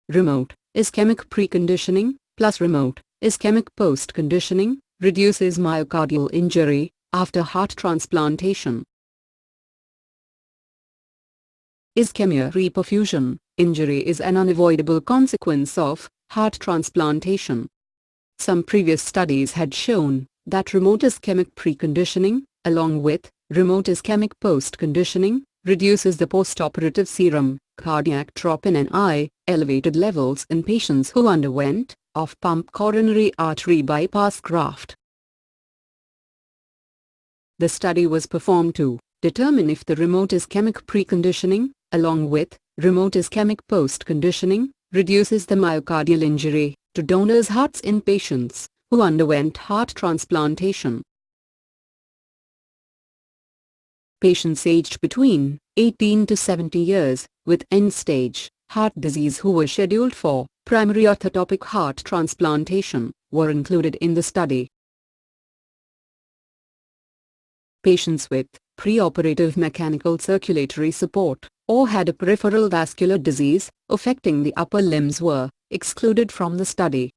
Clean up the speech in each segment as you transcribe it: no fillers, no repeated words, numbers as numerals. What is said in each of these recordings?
remote ischemic preconditioning plus remote ischemic post-conditioning reduces myocardial injury after heart transplantation. Ischemia-reperfusion injury is an unavoidable consequence of heart transplantation. Some previous studies had shown that remote ischemic preconditioning, along with remote ischemic post-conditioning, reduces the postoperative serum cardiac troponin and I elevated levels in patients who underwent off-pump coronary artery bypass graft. The study was performed to determine if the remote ischemic preconditioning, along with remote ischemic post-conditioning, reduces the myocardial injury to donors' hearts in patients who underwent heart transplantation. Patients aged between 18 to 70 years with end-stage heart disease who were scheduled for primary orthotopic heart transplantation were included in the study. Patients with preoperative mechanical circulatory support or had a peripheral vascular disease affecting the upper limbs were excluded from the study.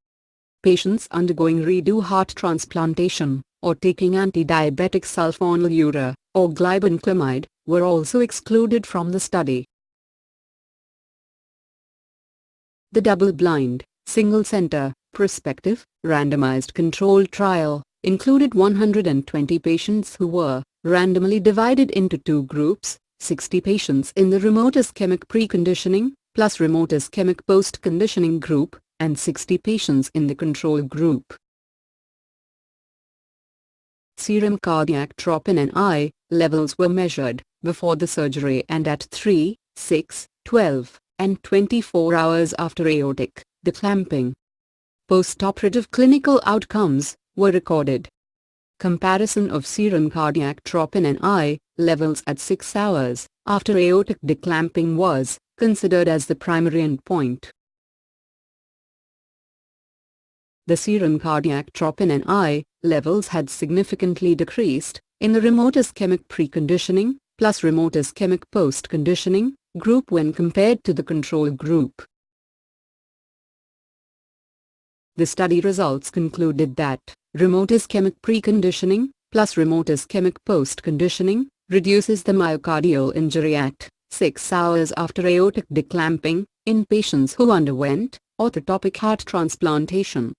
Patients undergoing redo heart transplantation or taking anti-diabetic sulfonylurea or glibenclamide were also excluded from the study. The double-blind, single-center, prospective, randomized controlled trial included 120 patients who were randomly divided into two groups, 60 patients in the remote ischemic preconditioning plus remote ischemic post-conditioning group, and 60 patients in the control group. Serum cardiac troponin and I levels were measured before the surgery and at 3, 6, 12, and 24 hours after aortic declamping. Postoperative clinical outcomes were recorded. Comparison of serum cardiac troponin and I levels at 6 hours after aortic declamping was considered as the primary endpoint. The serum cardiac troponin and I levels had significantly decreased in the remote ischemic preconditioning plus remote ischemic post-conditioning group when compared to the control group. The study results concluded that remote ischemic preconditioning plus remote ischemic post-conditioning reduces the myocardial injury at 6 hours after aortic declamping in patients who underwent orthotopic heart transplantation.